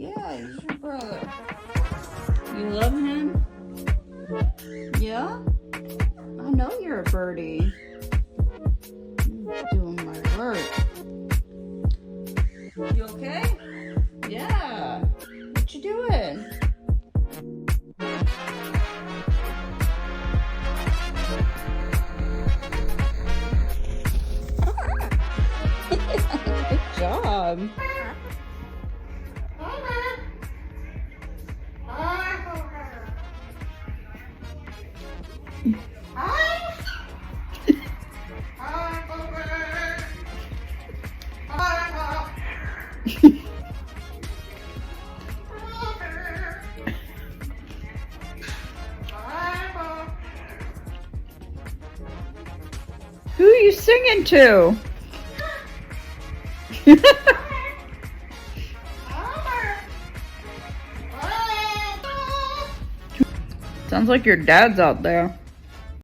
Yeah, he's your brother. You love him? Yeah? I know you're a birdie. You're doing my work. You okay? Yeah. What you doing? Good job. Who are you singing to? Sounds like your dad's out there.